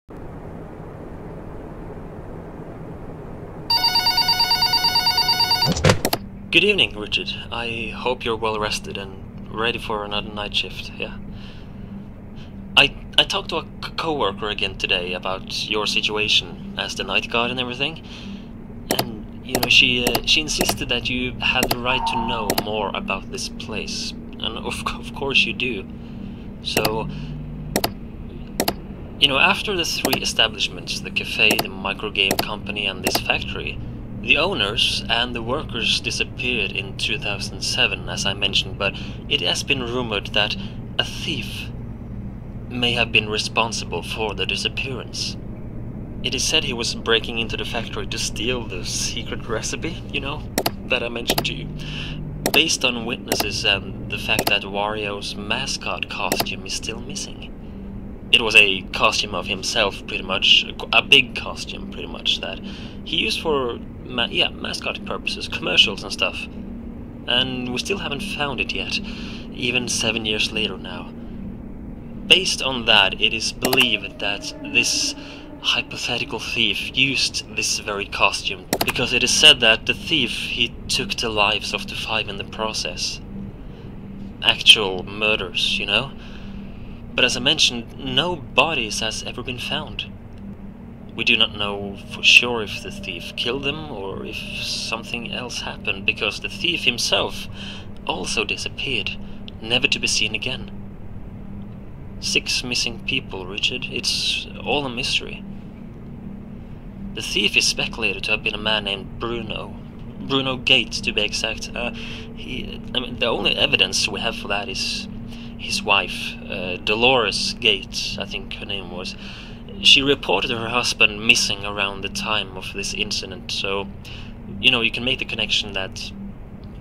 Good evening, Richard. I hope you're well rested and ready for another night shift, yeah? I talked to a co-worker again today about your situation as the night guard and everything, and, you know, she insisted that you had the right to know more about this place, and of course you do. So, you know, after the three establishments, the cafe, the microgame company, and this factory, the owners and the workers disappeared in 2007, as I mentioned, but it has been rumored that a thief may have been responsible for the disappearance. It is said he was breaking into the factory to steal the secret recipe, you know, that I mentioned to you. Based on witnesses and the fact that Wario's mascot costume is still missing. It was a costume of himself, pretty much, a big costume, pretty much, that he used for, mascot purposes, commercials and stuff. And we still haven't found it yet, even 7 years later now. Based on that, it is believed that this hypothetical thief used this very costume, because it is said that the thief, he took the lives of the 5 in the process. Actual murders, you know? But as I mentioned, no bodies has ever been found. We do not know for sure if the thief killed them or if something else happened, because the thief himself also disappeared, never to be seen again. 6 missing people, Richard. It's all a mystery. The thief is speculated to have been a man named Bruno Gates, to be exact. The only evidence we have for that is his wife, Dolores Gates, I think her name was. She reported her husband missing around the time of this incident, so, you know, you can make the connection that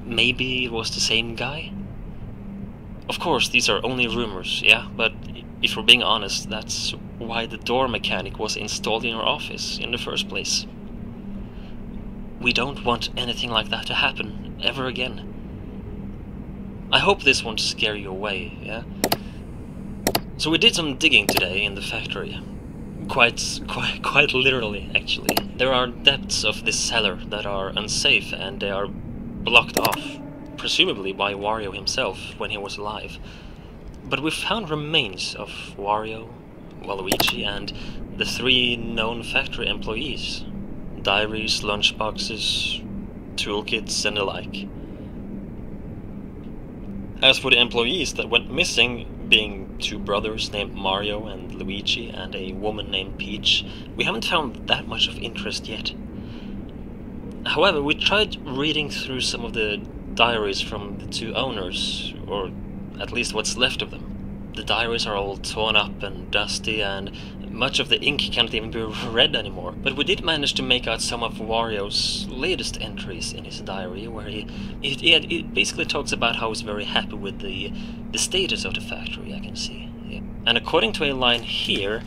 maybe it was the same guy? Of course, these are only rumors, yeah, but if we're being honest, that's why the door mechanic was installed in our office in the first place. We don't want anything like that to happen ever again. I hope this won't scare you away, yeah? So we did some digging today in the factory. Quite literally, actually. There are depths of this cellar that are unsafe, and they are blocked off, presumably by Wario himself when he was alive. But we found remains of Wario, Waluigi, and the 3 known factory employees. Diaries, lunchboxes, toolkits, and the like. As for the employees that went missing, being 2 brothers named Mario and Luigi and a woman named Peach, we haven't found that much of interest yet. However, we tried reading through some of the diaries from the 2 owners, or at least what's left of them. The diaries are all torn up and dusty, and much of the ink can't even be read anymore. But we did manage to make out some of Wario's latest entries in his diary, where he basically talks about how he's very happy with the status of the factory, I can see. Yeah. And according to a line here,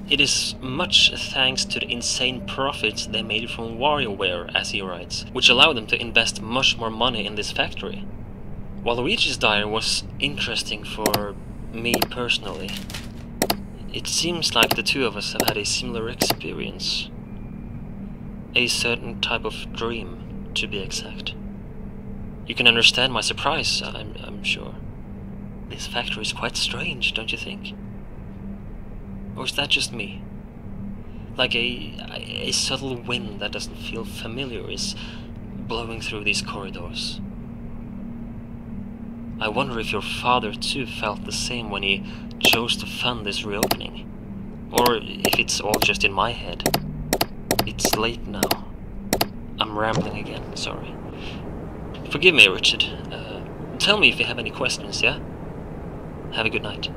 it is much thanks to the insane profits they made from WarioWare, as he writes, which allowed them to invest much more money in this factory. Waluigi's diary was interesting for me personally. It seems like the 2 of us have had a similar experience. A certain type of dream, to be exact. You can understand my surprise, I'm sure. This factory is quite strange, don't you think? Or is that just me? Like a subtle wind that doesn't feel familiar is blowing through these corridors. I wonder if your father too felt the same when he chose to fund this reopening. Or if it's all just in my head. It's late now. I'm rambling again, sorry. Forgive me, Richard. Tell me if you have any questions, yeah? Have a good night.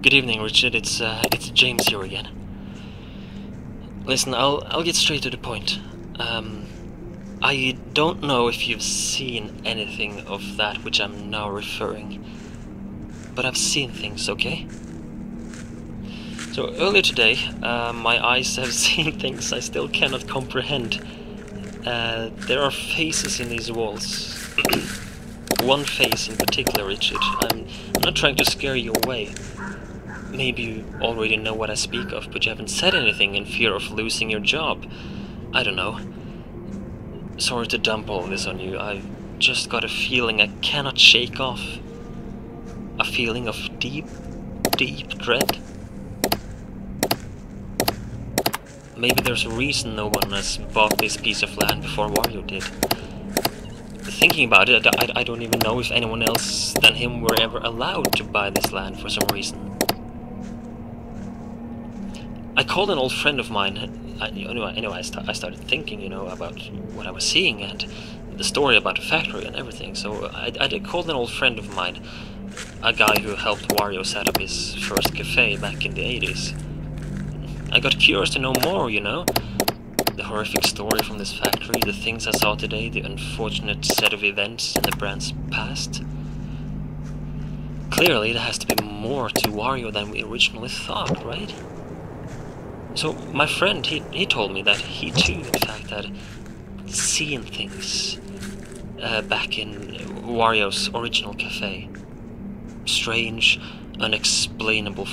Good evening, Richard. It's James here again. Listen, I'll get straight to the point. I don't know if you've seen anything of that which I'm now referring, but I've seen things, okay? So earlier today, my eyes have seen things I still cannot comprehend. There are faces in these walls. One face in particular, Richard. I'm not trying to scare you away. Maybe you already know what I speak of, but you haven't said anything in fear of losing your job. I don't know. Sorry to dump all this on you. I've just got a feeling I cannot shake off. A feeling of deep, deep dread. Maybe there's a reason no one has bought this piece of land before Wario did. Thinking about it, I don't even know if anyone else than him were ever allowed to buy this land for some reason. I called an old friend of mine. I started thinking, about what I was seeing and the story about the factory and everything. So I called an old friend of mine, a guy who helped Wario set up his first cafe back in the 80s. I got curious to know more, the horrific story from this factory, the things I saw today, the unfortunate set of events in the brand's past. Clearly, there has to be more to Wario than we originally thought, right? So my friend, he told me that he too, in fact, had seen things back in Wario's original cafe. Strange, unexplainable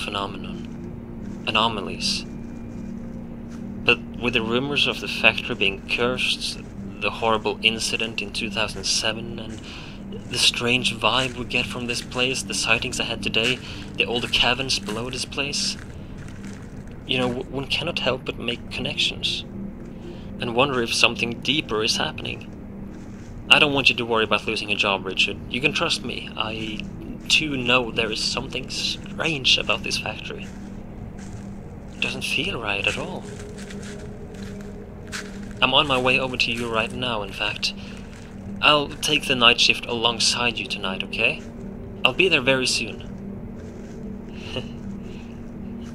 anomalies. But with the rumors of the factory being cursed, the horrible incident in 2007, and the strange vibe we get from this place, the sightings I had today, the older caverns below this place, one cannot help but make connections, and wonder if something deeper is happening. I don't want you to worry about losing a job, Richard. You can trust me. I, too, know there is something strange about this factory. It doesn't feel right at all. I'm on my way over to you right now, in fact. I'll take the night shift alongside you tonight, okay? I'll be there very soon.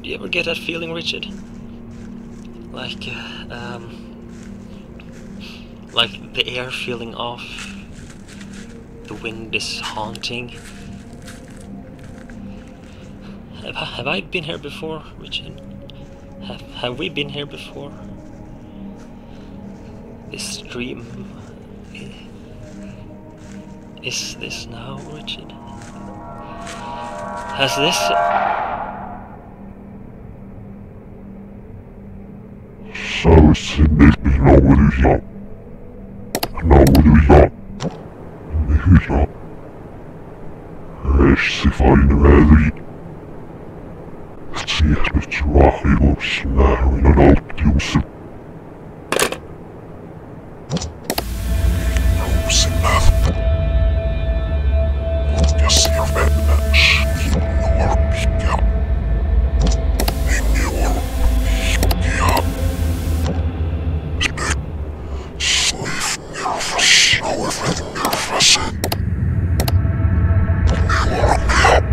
Do you ever get that feeling, Richard? Like the air feeling off, the wind is haunting. Have I been here before, Richard? Have we been here before? This stream... Is this now, Richard? Has this... So cynical. nauruja. Nauruja. Hyra. Ressifainen väri. Siehmet rahilussa nähdyinä nauttiussa. Nousinat. Ja sirvennä skinnuorpikja. Hengiorpikja. Snifnirfas, nauvenirfasen. Hengiorpikja.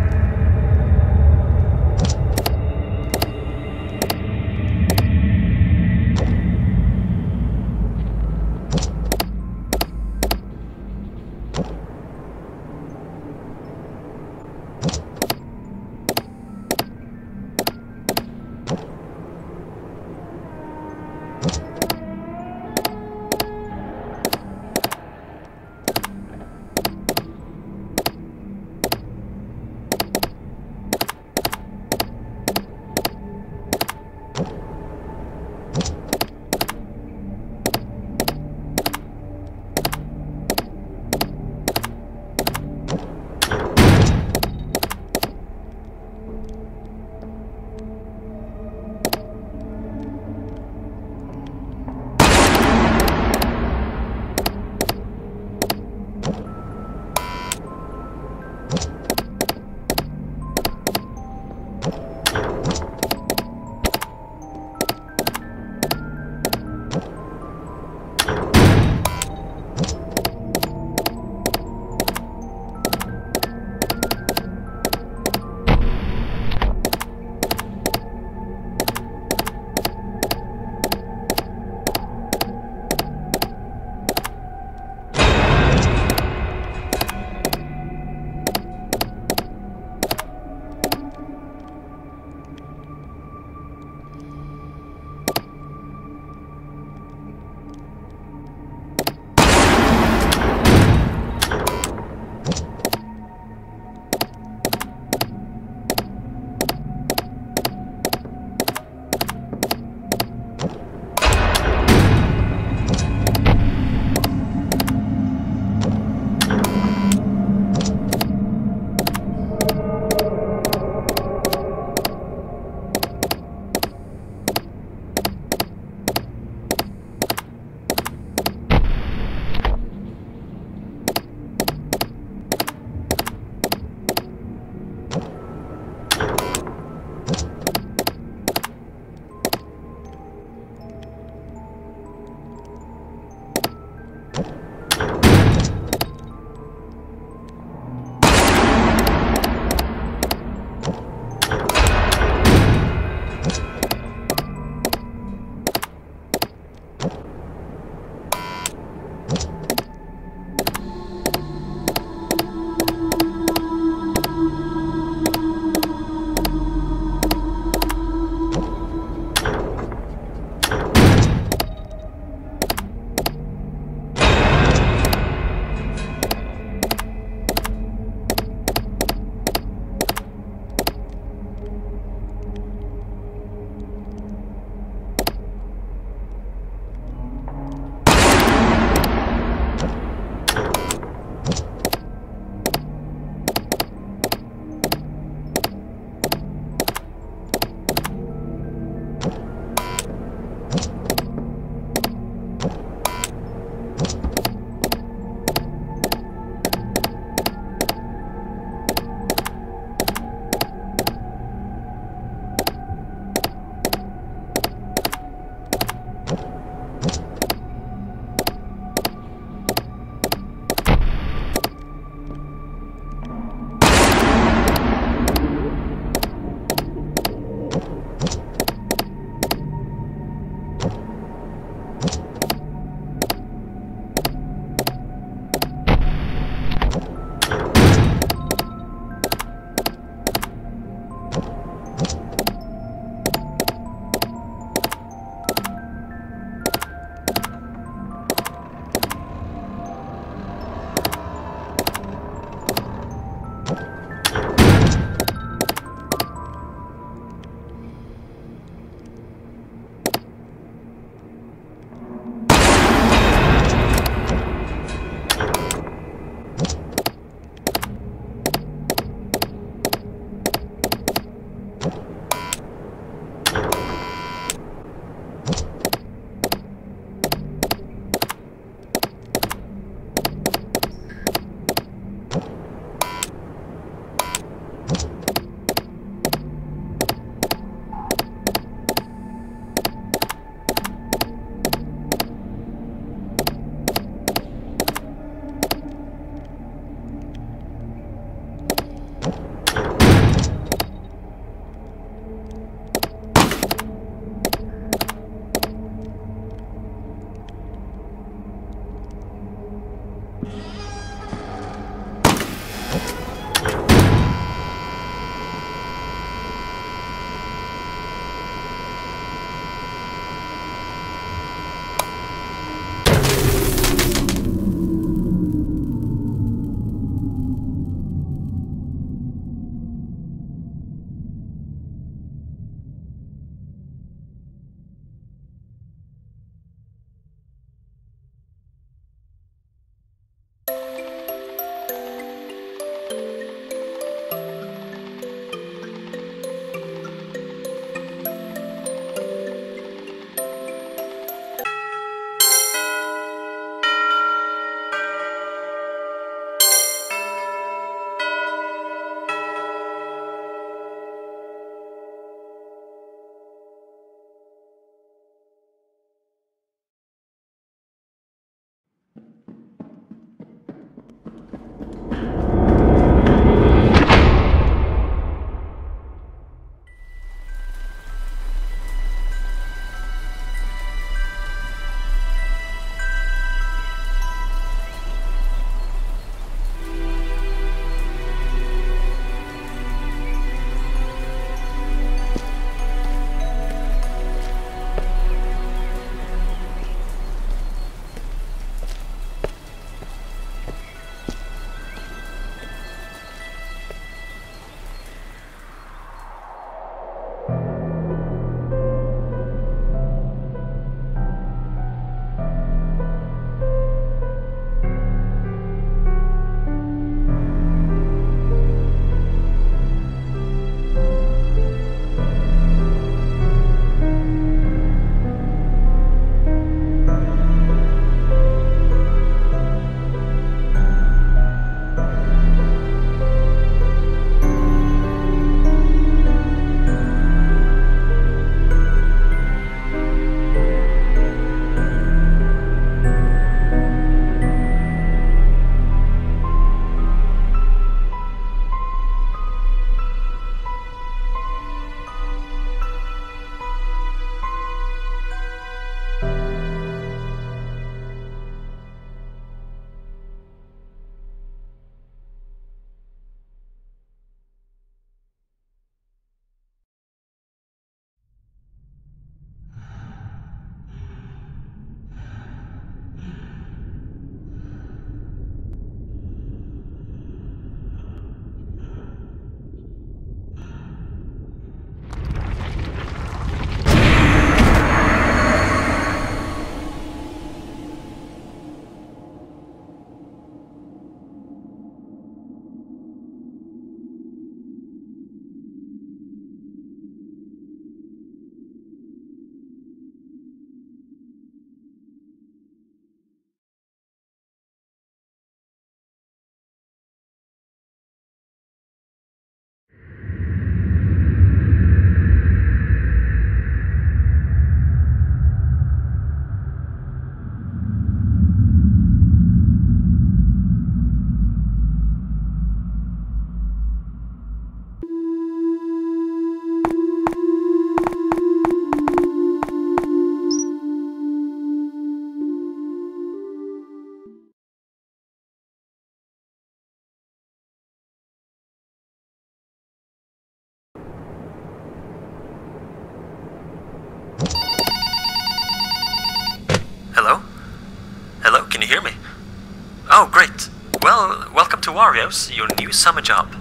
Oh, great. Well, welcome to Wario's, your new summer job.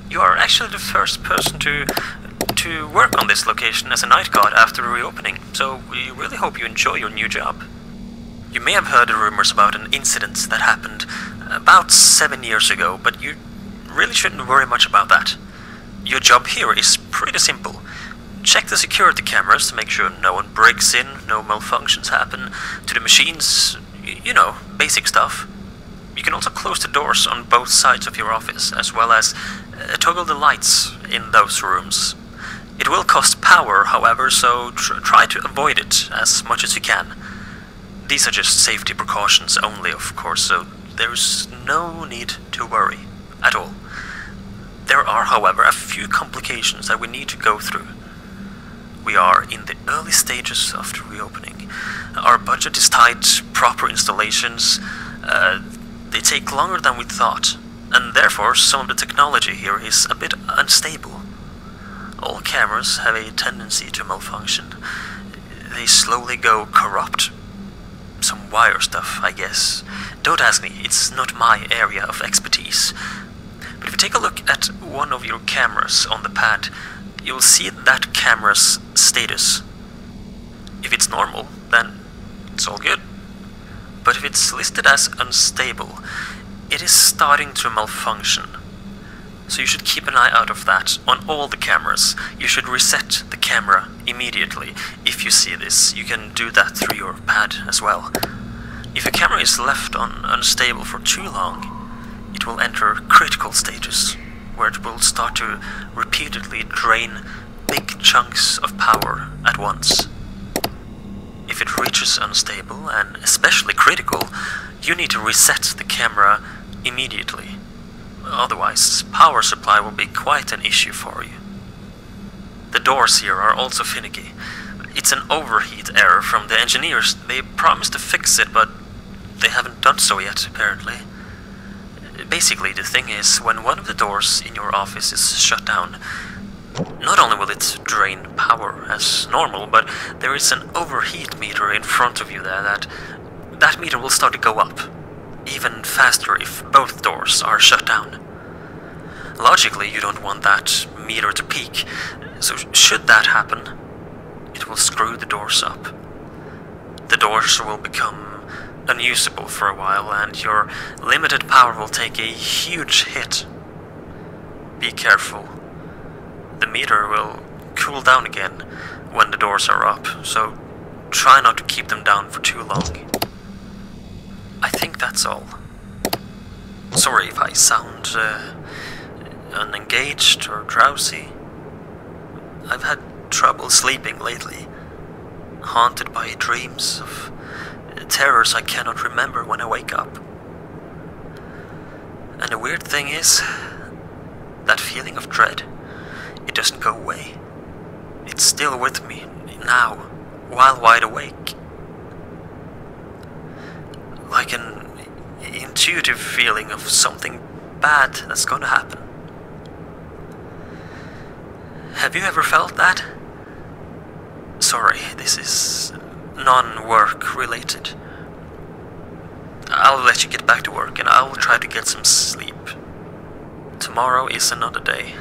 You are actually the first person to work on this location as a night guard after the reopening, so we really hope you enjoy your new job. You may have heard the rumors about an incident that happened about 7 years ago, but you really shouldn't worry much about that. Your job here is pretty simple. Check the security cameras to make sure no one breaks in, no malfunctions happen to the machines, you know, basic stuff. You can also close the doors on both sides of your office, as well as toggle the lights in those rooms. It will cost power, however, so try to avoid it as much as you can. These are just safety precautions only, of course, so there's no need to worry at all. There are, however, a few complications that we need to go through. We are in the early stages of the reopening. Our budget is tight, proper installations, they take longer than we thought, and therefore some of the technology here is a bit unstable. All cameras have a tendency to malfunction. They slowly go corrupt. Some wire stuff, I guess. Don't ask me, it's not my area of expertise. But if you take a look at one of your cameras on the pad, you'll see that camera's status. If it's normal, then it's all good. But if it's listed as unstable, it is starting to malfunction. So you should keep an eye out of that on all the cameras. You should reset the camera immediately. If you see this, you can do that through your pad as well. If a camera is left on unstable for too long, it will enter critical stages, where it will start to repeatedly drain big chunks of power at once. If it reaches unstable, and especially critical, you need to reset the camera immediately. Otherwise, power supply will be quite an issue for you. The doors here are also finicky. It's an overheat error from the engineers. They promised to fix it, but they haven't done so yet, apparently. Basically, the thing is, when one of the doors in your office is shut down, not only will it drain power as normal, but there is an overheat meter in front of you there that meter will start to go up, even faster if both doors are shut down. Logically, you don't want that meter to peak, so should that happen, it will screw the doors up. The doors will become unusable for a while, and your limited power will take a huge hit. Be careful. The meter will cool down again when the doors are up, so try not to keep them down for too long. I think that's all. Sorry if I sound unengaged or drowsy. I've had trouble sleeping lately, haunted by dreams of terrors I cannot remember when I wake up. And the weird thing is, that feeling of dread, it doesn't go away. It's still with me now, while wide awake. Like an intuitive feeling of something bad that's gonna happen. Have you ever felt that? Sorry, this is non-work related. I'll let you get back to work and I'll try to get some sleep. Tomorrow is another day.